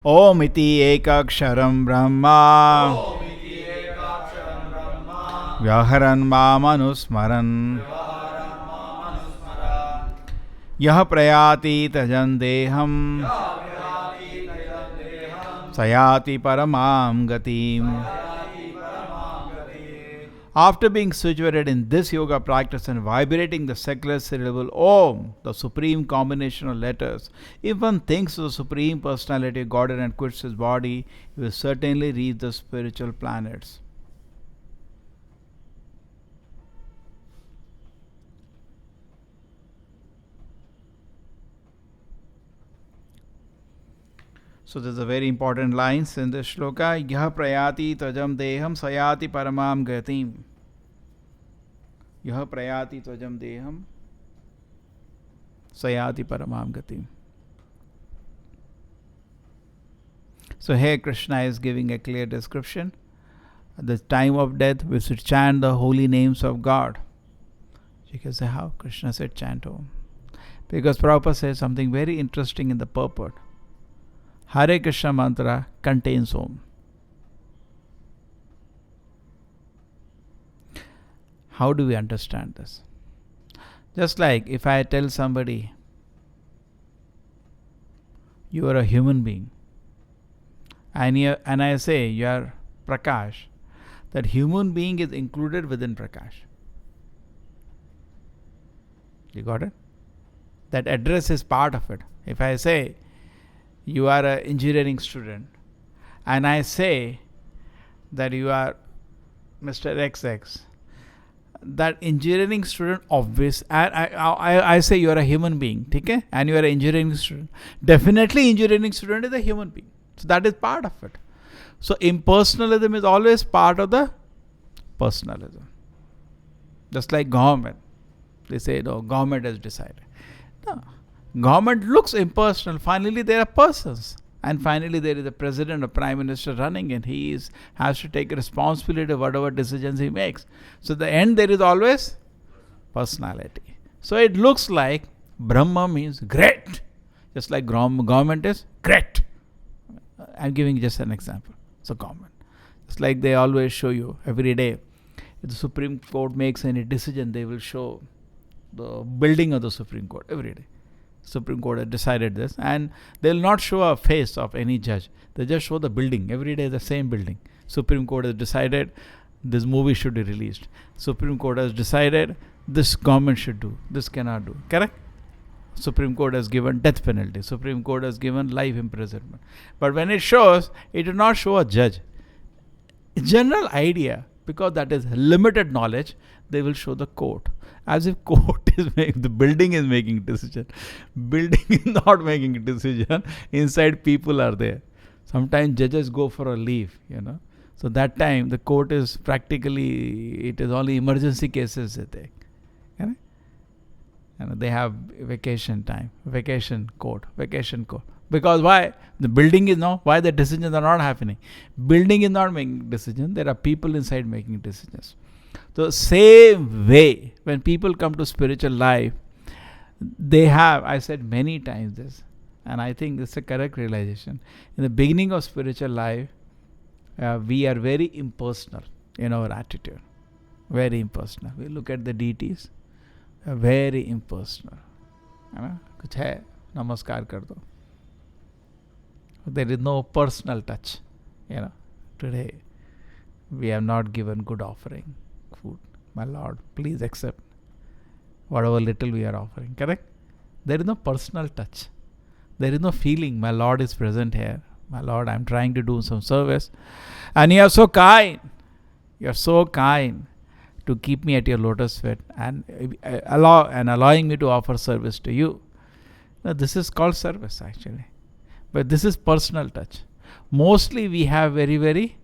Om iti ekākṣaraṁ brahma vyāharan māṁ anusmaran yah prayāti tyajan dehaṁ yāti paramāṁ gatim. After being situated in this yoga practice and vibrating the secular syllable Om, the supreme combination of letters, if one thinks of the Supreme Personality of Godhead and quits his body, he will certainly reach the spiritual planets. So there's a very important lines in this shloka. Yah prayāti tvajam deham yāti paramāṁ gatim. Yah prayāti tvajam deham yāti paramāṁ gatim. So here Krishna is giving a clear description. At the time of death, we should chant the holy names of God. You can say, how? Krishna said chant Om. Because Prabhupada says something very interesting in the purport. Hare Krishna mantra contains Om. How do we understand this? Just like if I tell somebody, you are a human being, and I say you are Prakash, that human being is included within Prakash. You got it? That address is part of it. If I say, you are an engineering student, and I say that you are Mr. XX, that engineering student obvious, and I say you are a human being, okay? And you are an engineering student. Definitely engineering student is a human being. So that is part of it. So impersonalism is always part of the personalism. Just like government. They say, no, government has decided. No. Government looks impersonal. Finally, there are persons. And finally, there is a president or prime minister running, and he has to take responsibility of whatever decisions he makes. So, at the end, there is always personality. So, it looks like Brahma means great. Just like government is great. I'm giving just an example. So, government. Just like they always show you every day. If the Supreme Court makes any decision, they will show the building of the Supreme Court every day. Supreme Court has decided this, and they will not show a face of any judge. They just show the building. Every day the same building. Supreme Court has decided this movie should be released. Supreme Court has decided this government should do, this cannot do. Correct? Supreme Court has given death penalty. Supreme Court has given life imprisonment. But when it shows, it will not show a judge. General idea, because that is limited knowledge, they will show the court. As if court is making, the building is making decision. Building is not making a decision. Inside people are there. Sometimes judges go for a leave, So that time the court is practically, it is only emergency cases they take. They have vacation time, vacation court. Because why? The building is no, why the decisions are not happening? Building is not making decisions. There are people inside making decisions. So same way, when people come to spiritual life, they have, I said many times this, and I think this is a correct realization. In the beginning of spiritual life, we are very impersonal in our attitude. Very impersonal. We look at the deities, very impersonal. Kuch hai, namaskar kar do. There is no personal touch. Today we have not given good offering. Food. My Lord, please accept whatever little we are offering. Correct? There is no personal touch. There is no feeling, my Lord is present here. My Lord, I am trying to do some service. And you are so kind. You are so kind to keep me at your lotus feet and allowing me to offer service to you. Now, this is called service actually. But this is personal touch. Mostly we have very,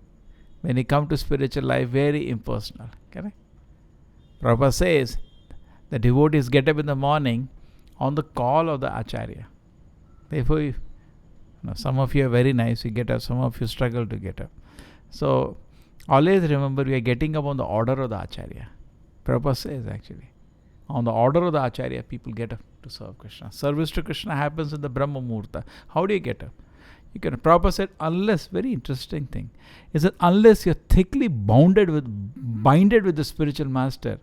when you come to spiritual life, very impersonal. Correct? Prabhupada says the devotees get up in the morning on the call of the Acharya. Therefore, some of you are very nice, you get up, some of you struggle to get up. So, always remember we are getting up on the order of the Acharya. Prabhupada says actually, on the order of the Acharya, people get up to serve Krishna. Service to Krishna happens in the Brahma Muhurta. How do you get up? You can Prabhupada said, unless, very interesting thing, is that unless you're thickly binded with the spiritual master,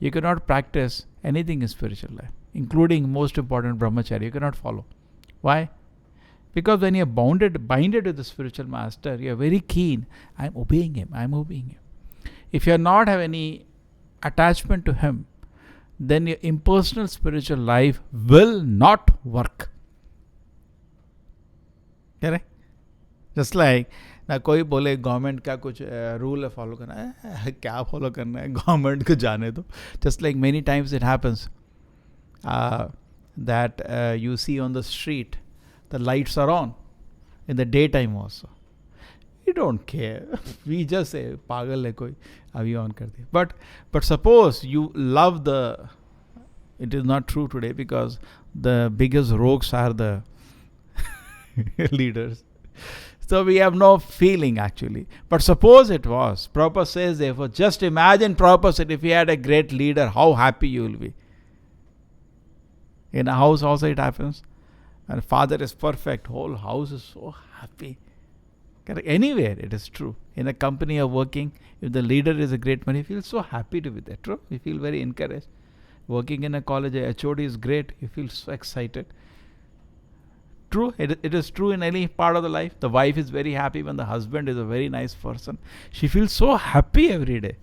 you cannot practice anything in spiritual life, including most important brahmacharya. You cannot follow. Why? Because when you're binded with the spiritual master, you're very keen. I'm obeying him. If you not have any attachment to him, then your impersonal spiritual life will not work. Correct? Just like ना कोई बोले government का कुछ rule है follow करना है, क्या follow करना है, गवर्नमेंट को जाने दो. Just like many times it happens that you see on the street, the lights are on in the daytime also. We don't care. We just say, पागल है कोई, अभी on कर दिया. But suppose you love it is not true today because the biggest rogues are the leaders. So we have no feeling actually. But suppose it was. Prabhupada says therefore, just imagine Prabhupada said, if you had a great leader, how happy you will be. In a house also it happens. And father is perfect, whole house is so happy. Anywhere it is true. In a company of working, if the leader is a great man, he feels so happy to be there. True? We feel very encouraged. Working in a college, a HOD is great. You feel so excited. True, it is true in any part of the life. The wife is very happy when the husband is a very nice person. She feels so happy every day.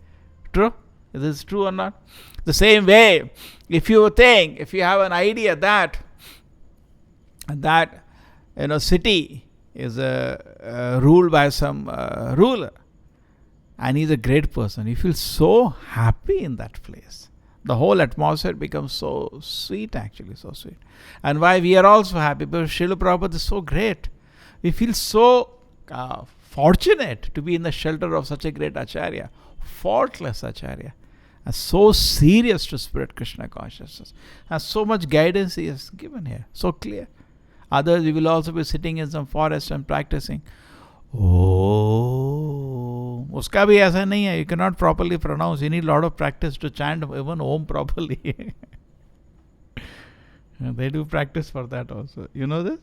True? Is this true or not? The same way, if you have an idea that city is ruled by some ruler and he's a great person, you feel so happy in that place. The whole atmosphere becomes so sweet, actually, so sweet. And why we are also happy? Because Srila Prabhupada is so great. We feel so fortunate to be in the shelter of such a great Acharya, faultless Acharya, and so serious to spread Krishna consciousness. And so much guidance he has given here, so clear. Others, we will also be sitting in some forest and practicing. Oh, uska bhi aisa nahi hai. You cannot properly pronounce. You need a lot of practice to chant even Om properly. They do practice for that also. You know this?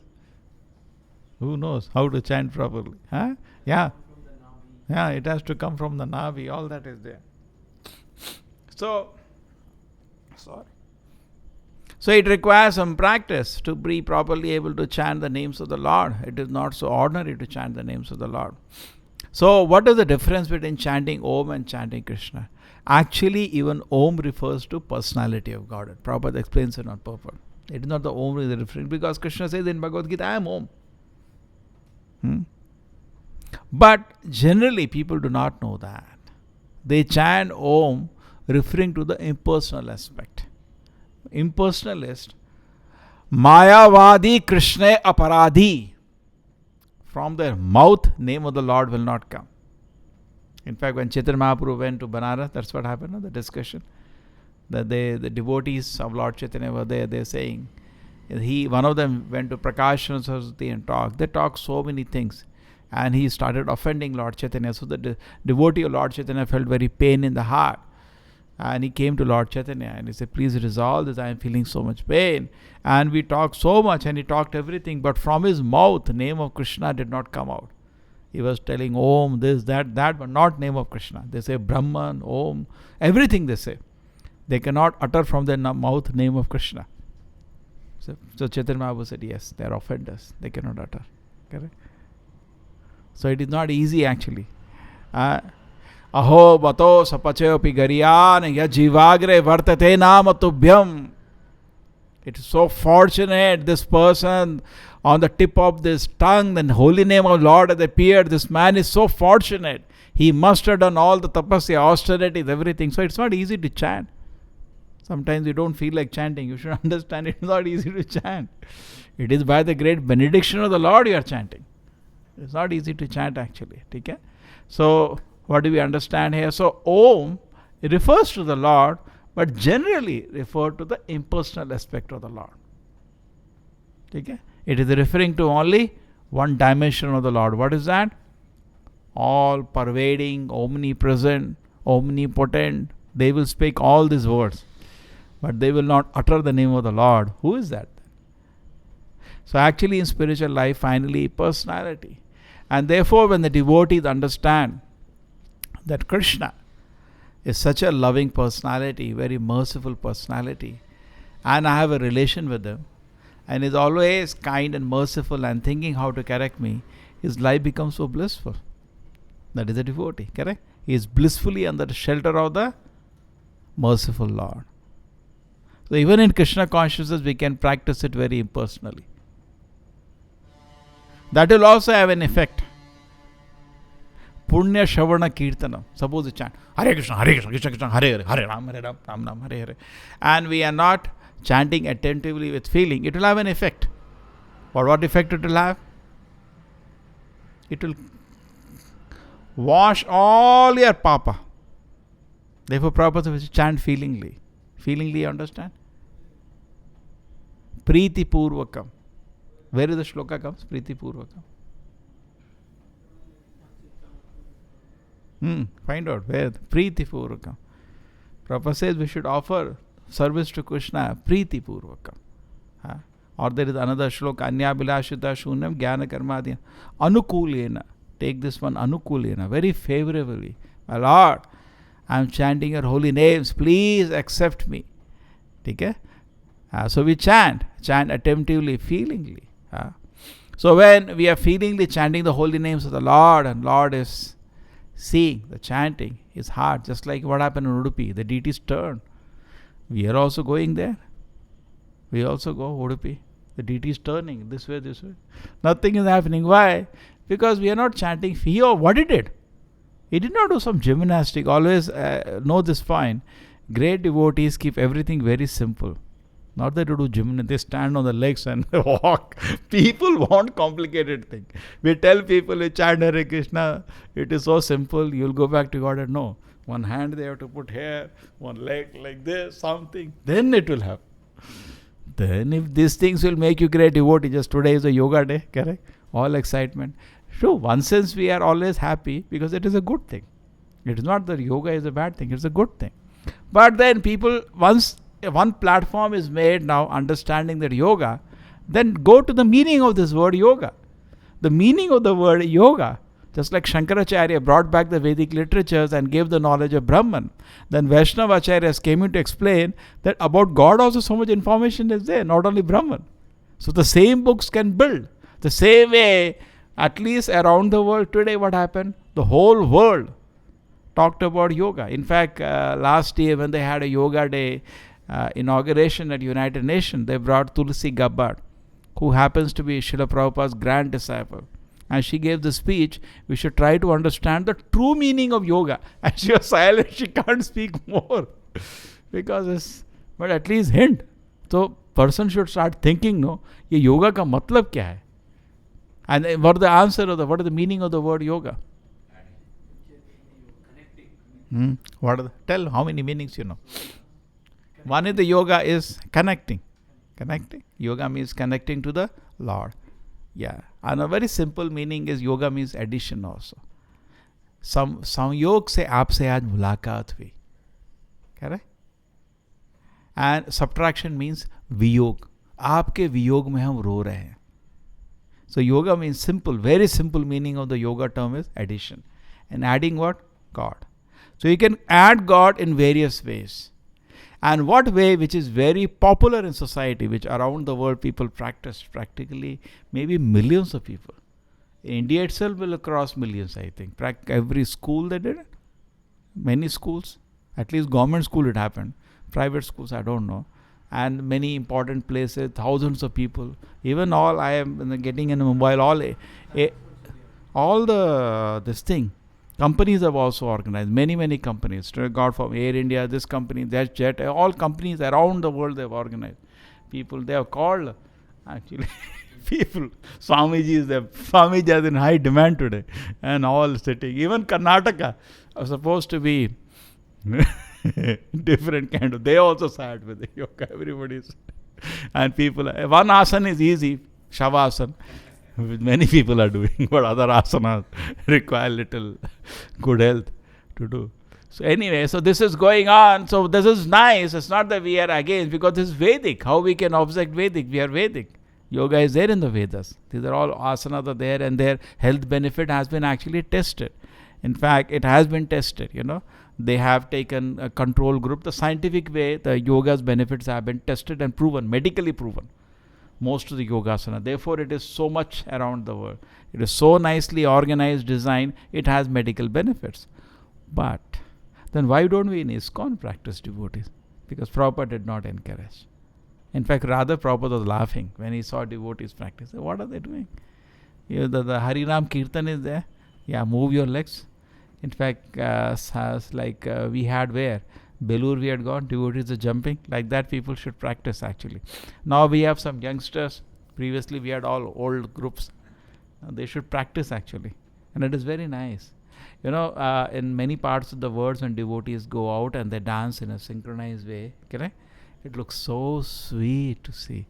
Who knows how to chant properly? Huh? Yeah. Yeah, it has to come from the Navi. All that is there. So it requires some practice to be properly able to chant the names of the Lord. It is not so ordinary to chant the names of the Lord. So what is the difference between chanting Om and chanting Krishna? Actually, even Om refers to personality of Godhead. Prabhupada explains it on purpose. It is not the Om is referring, because Krishna says in Bhagavad Gita, I am Om. But generally people do not know that. They chant Om referring to the impersonal aspect. Impersonalist, Mayavadi Krishna Aparadhi. From their mouth, name of the Lord will not come. In fact, when Chaitanya Mahaprabhu went to Banaras, that's what happened, the discussion. That the devotees of Lord Chaitanya were there, they're saying, one of them went to Prakashana Saraswati and talked. They talked so many things. And he started offending Lord Chaitanya. So the devotee of Lord Chaitanya felt very pain in the heart. And he came to Lord Chaitanya and he said, please resolve this, I am feeling so much pain. And we talked so much and he talked everything, but from his mouth, the name of Krishna did not come out. He was telling Om, this, that, but not name of Krishna. They say Brahman, Om, everything they say. They cannot utter from their mouth name of Krishna. So Chaitanya Mahaprabhu said, yes, they are offenders. They cannot utter. Correct? So it is not easy actually. Aho bato sapacheopi gariyan ya jivagre vartate nama tubhyam. It is so fortunate, this person on the tip of this tongue, the holy name of Lord has appeared. This man is so fortunate. He must have done all the tapasya, austerities, everything. So it's not easy to chant. Sometimes you don't feel like chanting. You should understand it's not easy to chant. It is by the great benediction of the Lord you are chanting. It's not easy to chant actually. Okay? So what do we understand here? So Om, it refers to the Lord, but generally refer to the impersonal aspect of the Lord. Okay? It is referring to only one dimension of the Lord. What is that? All pervading, omnipresent, omnipotent. They will speak all these words, but they will not utter the name of the Lord. Who is that? So actually in spiritual life, finally, personality. And therefore, when the devotees understand that Krishna is such a loving personality, very merciful personality, and I have a relation with him, and is always kind and merciful and thinking how to correct me, his life becomes so blissful. That is a devotee, correct? He is blissfully under the shelter of the merciful Lord. So even in Krishna consciousness, we can practice it very impersonally. That will also have an effect. Punya Shavana Kirtanam. Suppose you chant Hare Krishna, Hare Krishna, Krishna Krishna, Hare Hare, Hare Ram, Hare Ram, Ram Ram, Hare Hare. And we are not chanting attentively with feeling. It will have an effect. What effect it will have? It will wash all your papa. Therefore, Prabhupada says chant feelingly. Feelingly, understand? Priti Purvakam. Where is the shloka comes? Priti Purvakam. Find out where. Priti Purvakam. Prabhupada says we should offer service to Krishna Priti Purvakam. Or there is another shloka, Anya Bilashita Shunyam Jnana Karmadhyam Anukulena. Take this one, Anukulena, very favorably. My Lord, I am chanting your holy names, please accept me. Okay? So we chant attentively, feelingly. So when we are feelingly chanting the holy names of the Lord, and Lord is seeing the chanting, his heart, just like what happened in Udupi, the deities turn. We are also going there. We also go Udupi. The deity is turning this way, this way. Nothing is happening. Why? Because we are not chanting. What he did? He did not do some gymnastic. Always know this point. Great devotees keep everything very simple. Not that to do gymnastics. They stand on the legs and walk. People want complicated things. We tell people, you chant Hare Krishna. It is so simple. You'll go back to God and no. One hand they have to put here. One leg like this. Something. Then it will happen. Then if these things will make you great devotee, just today is a yoga day, correct? All excitement. True, one sense we are always happy because it is a good thing. It is not that yoga is a bad thing, it's a good thing. But then people, once one platform is made now, understanding that yoga, then go to the meaning of this word yoga. The meaning of the word yoga, just like Shankaracharya brought back the Vedic literatures and gave the knowledge of Brahman, then Vaishnava Acharyas came in to explain that about God also so much information is there, not only Brahman. So the same books can build. The same way, at least around the world today, what happened? The whole world talked about yoga. In fact, last year when they had a yoga day inauguration at United Nations, they brought Tulsi Gabbard, who happens to be Srila Prabhupada's grand disciple. And she gave the speech, we should try to understand the true meaning of yoga. And she was silent, she can't speak more. But at least hint. So, person should start thinking, no, ye yoga ka matlab kya hai? And what is the answer of what is the meaning of the word yoga? Tell how many meanings you know. One is the yoga is connecting. Connecting. Yoga means connecting to the Lord. Yeah. And a very simple meaning is yoga means addition also. Samyog se aapse aaj mulaqat hui. Correct? And subtraction means viyog. Aapke viyog mein hum ro rahe hain. So yoga means simple, very simple meaning of the yoga term is addition. And adding what? God. So you can add God in various ways. And what way which is very popular in society, which around the world people practice practically, maybe millions of people. India itself will cross millions, I think. Every school they did it. Many schools. At least government school it happened. Private schools, I don't know. And many important places, thousands of people. Even all, I am getting in Mumbai, this thing. Companies have also organized, many companies. God from Air India, this company, that jet, all companies around the world they have organized. People, they have called, actually, people. Swamiji is there. Swamiji is in high demand today. And all sitting. Even Karnataka are supposed to be different kind of. They also sat with the yoga. Everybody's. And people, one asana is easy, Shavasana. Many people are doing, but other asanas require little good health to do. So anyway, so this is going on. So this is nice. It's not that we are against, because this is Vedic. How we can object Vedic? We are Vedic. Yoga is there in the Vedas. These are all asanas are there, and their health benefit has been actually tested. In fact, it has been tested, They have taken a control group. The scientific way, the yoga's benefits have been tested and proven, medically proven. Most of the yogasana. Therefore, it is so much around the world. It is so nicely organized, designed, it has medical benefits. But then why don't we in ISKCON practice devotees? Because Prabhupada did not encourage. In fact, rather Prabhupada was laughing when he saw devotees practice. What are they doing? The Harinam Kirtan is there. Yeah, move your legs. In fact, we had where? Belur we had gone, devotees are jumping. Like that people should practice actually. Now we have some youngsters. Previously we had all old groups. They should practice actually. And it is very nice. In many parts of the world when devotees go out and they dance in a synchronized way, correct? It looks so sweet to see.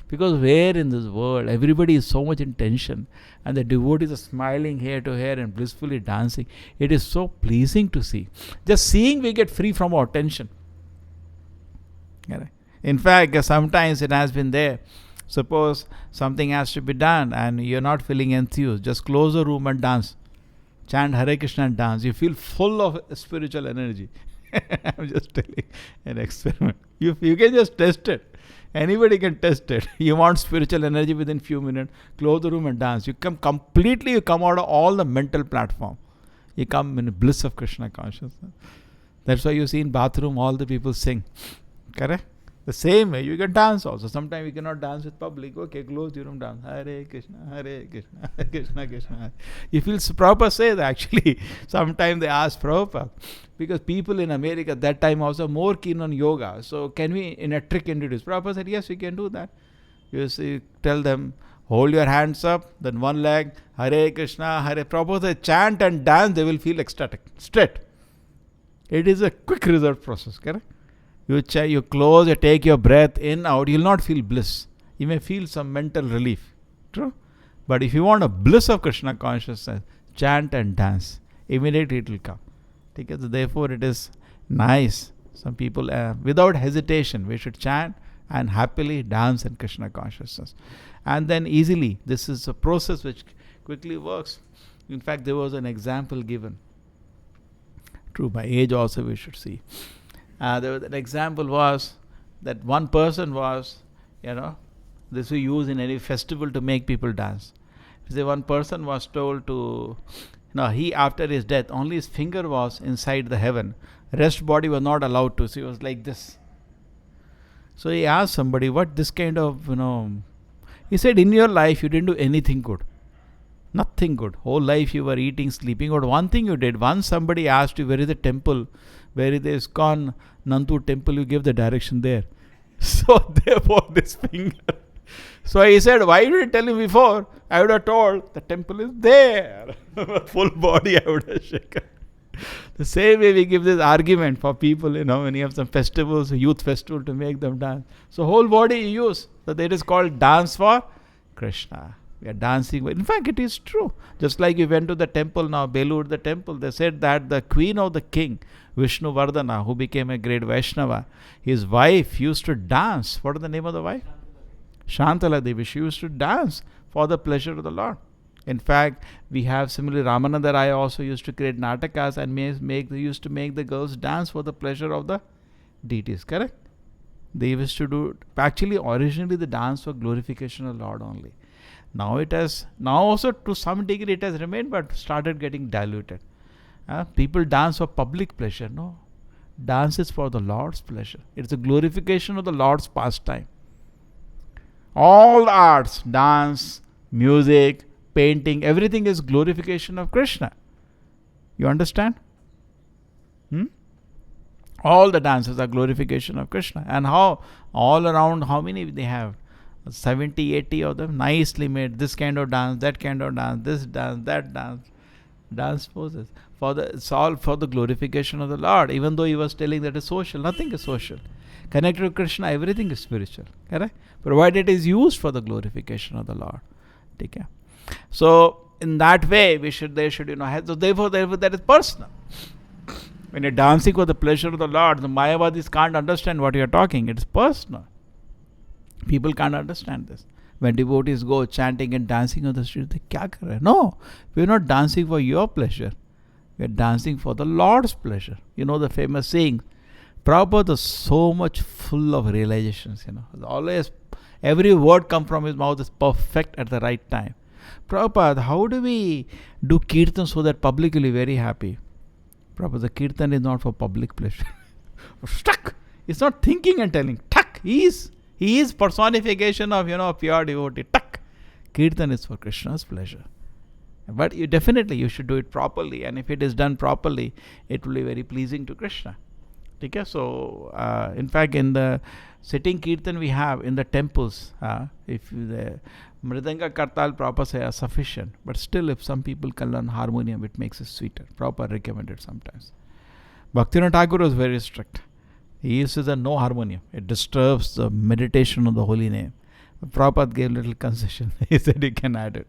Because where in this world everybody is so much in tension and the devotees are smiling here to here and blissfully dancing. It is so pleasing to see. Just seeing we get free from our tension. In fact, sometimes it has been there. Suppose something has to be done and you're not feeling enthused. Just close the room and dance. Chant Hare Krishna and dance. You feel full of spiritual energy. I'm just telling an experiment. You can just test it. Anybody can test it. You want spiritual energy within few minutes, close the room and dance. You come out of all the mental platform. You come in bliss of Krishna consciousness. That's why you see in bathroom all the people sing. Correct? The same way, you can dance also. Sometimes you cannot dance with public. Okay, close your room, dance. Hare Krishna, Hare Krishna, Hare Krishna, Krishna. You feel Prabhupada says actually. Sometimes they ask Prabhupada. Because people in America at that time also more keen on yoga. So can we in a trick introduce? Prabhupada said, yes, we can do that. You see, tell them, hold your hands up, then one leg, Hare Krishna, Hare. Prabhupada said, chant and dance, they will feel ecstatic. Straight. It is a quick result process, correct? You close, you take your breath in, out, you will not feel bliss. You may feel some mental relief. True? But if you want a bliss of Krishna consciousness, chant and dance. Immediately it will come. Therefore it is nice. Some people, without hesitation, we should chant and happily dance in Krishna consciousness. And then easily, this is a process which quickly works. In fact, there was an example given. True, by age also we should see. There was an example was that one person was, this we use in any festival to make people dance. Say one person was told to, he after his death, only his finger was inside the heaven. Rest body was not allowed to. So he was like this. So he asked somebody, what this kind of, he said, in your life you didn't do anything good. Nothing good. Whole life you were eating, sleeping. But one thing you did, once somebody asked you, where is the temple? Where is the ISKCON Nantur temple? You give the direction there. So therefore this finger. So he said, why did you tell him before? I would have told, the temple is there. Full body I would have shaken. The same way we give this argument for people, when you have some festivals, youth festival to make them dance. So whole body you use. So that is called dance for Krishna. We are dancing. In fact, it is true. Just like you went to the temple now, Belur the temple, they said that the queen of the king, Vishnu Vardhana, who became a great Vaishnava, his wife used to dance. What is the name of the wife? Shantala Devi. She used to dance for the pleasure of the Lord. In fact, we have similarly Ramananda Raya also used to create natakas and used to make the girls dance for the pleasure of the deities. Correct? They used to do. Actually, originally the dance for glorification of the Lord only. Now also to some degree it has remained, but started getting diluted. People dance for public pleasure. No. Dance is for the Lord's pleasure. It's a glorification of the Lord's pastime. All the arts, dance, music, painting, everything is glorification of Krishna. You understand? All the dances are glorification of Krishna. And how all around, how many they have? 70, 80 of them nicely made. This kind of dance, that kind of dance, this dance, that dance poses. It's all for the glorification of the Lord. Even though he was telling that it's social, nothing is social. Connected to Krishna, everything is spiritual. Correct? Provided it is used for the glorification of the Lord. Okay. So in that way, they should, have. So therefore that is personal. When you're dancing for the pleasure of the Lord, the Mayavadis can't understand what you're talking. It is personal. People can't understand this. When devotees go chanting and dancing on the street, they kya kar rahe? No, we are not dancing for your pleasure. We are dancing for the Lord's pleasure. You know the famous saying, Prabhupada is so much full of realizations, Always, every word come from his mouth is perfect at the right time. Prabhupada, how do we do kirtan so that public will be very happy? Prabhupada, the kirtan is not for public pleasure. Stuck. It's not thinking and telling. Tuck. He is personification of, pure devotee. Tuck. Kirtan is for Krishna's pleasure. But you should do it properly. And if it is done properly, it will be very pleasing to Krishna. Okay? So, in fact, in the sitting kirtan we have in the temples, if the Mridanga Kartal Prabhupada are sufficient. But still, if some people can learn harmonium, it makes it sweeter. Prabhupada recommended sometimes. Bhaktivinoda Thakur was very strict. He used to say no harmonium. It disturbs the meditation on the holy name. Prabhupada gave a little concession. He said you can add it.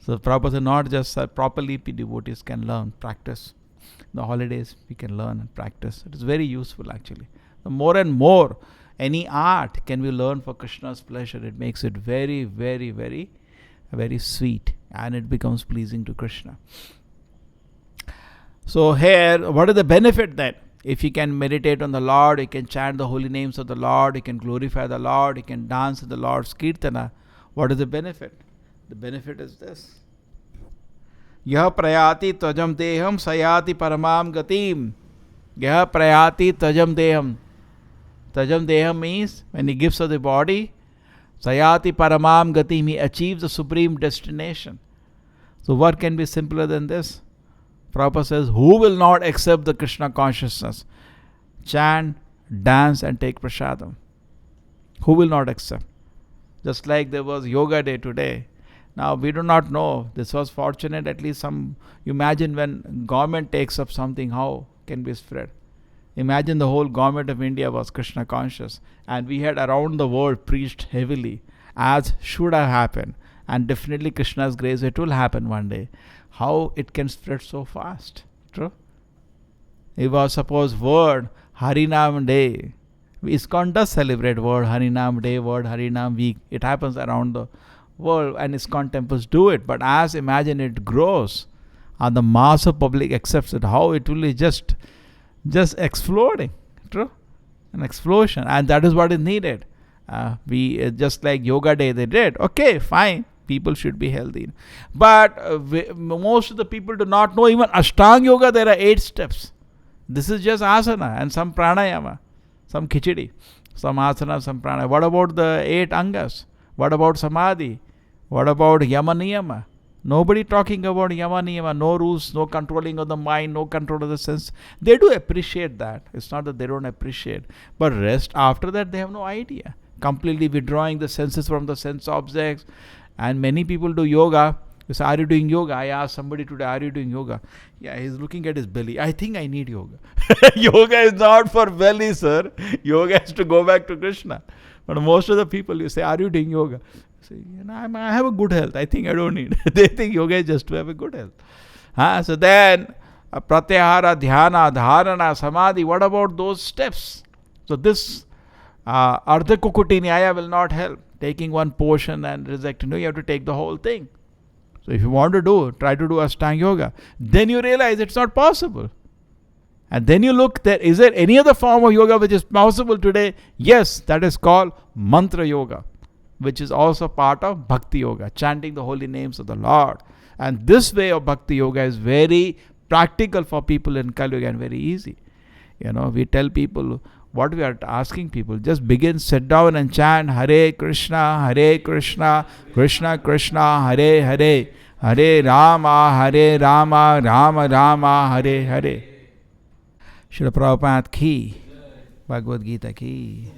So Prabhupada said not just properly devotees can learn, practice. The holidays we can learn and practice. It is very useful actually. The more and more any art can be learned for Krishna's pleasure, it makes it very, very, very, very sweet, and it becomes pleasing to Krishna. So here, what is the benefit then? If you can meditate on the Lord, you can chant the holy names of the Lord, you can glorify the Lord, you can dance in the Lord's kirtana. What is the benefit? The benefit is this. Yah prayāti tyajan dehaṁ yāti paramāṁ gatim. Yah prayāti tyajan dehaṁ. Tyajan dehaṁ means when he gives us the body, yāti paramāṁ gatim, he achieves the supreme destination. So what can be simpler than this? Prabhupada says, who will not accept the Krishna consciousness? Chant, dance and take prasadam. Who will not accept? Just like there was yoga day today. Now we do not know. This was fortunate, at least some. Imagine when government takes up something, how can be spread? Imagine the whole government of India was Krishna conscious, and we had around the world preached heavily, as should have happened. And definitely Krishna's grace, it will happen one day. How it can spread so fast? True? It was suppose word Harinam Day. ISKCON does celebrate word Harinam Day, word Harinam Week. It happens around the world and ISKCON temples do it. But as imagine it grows and the mass of public accepts it, how it will be just exploding. True? An explosion. And that is what is needed. We just like yoga day they did. Okay, fine. People should be healthy. But most of the people do not know even Ashtanga Yoga, there are 8 steps. This is just asana and some pranayama, some khichdi, some asana, some pranayama. What about the 8 angas? What about samadhi? What about yama niyama? Nobody talking about yama niyama, no rules, no controlling of the mind, no control of the sense. They do appreciate that. It's not that they don't appreciate. But rest after that, they have no idea. Completely withdrawing the senses from the sense objects. And many people do yoga. You say, are you doing yoga? I asked somebody today, are you doing yoga? Yeah, he's looking at his belly. I think I need yoga. Yoga is not for belly, sir. Yoga has to go back to Krishna. But most of the people, you say, are you doing yoga? You say, I have a good health. I think I don't need. They think yoga is just to have a good health. So then, pratyahara, dhyana, dharana, samadhi, what about those steps? So this ardha kukuti nyaya will not help. Taking one portion and rejecting. No, you have to take the whole thing. So if you want to try to do Ashtanga Yoga. Then you realize it's not possible. And then you look, is there any other form of yoga which is possible today? Yes, that is called Mantra Yoga, which is also part of Bhakti Yoga, chanting the holy names of the Lord. And this way of Bhakti Yoga is very practical for people in Kali Yuga and very easy. We tell people, what we are asking people, just begin, sit down and chant Hare Krishna, Krishna Krishna, Hare Hare, Hare Rama, Rama Rama, Hare Hare. Srila Prabhupada ki, Bhagavad Gita ki.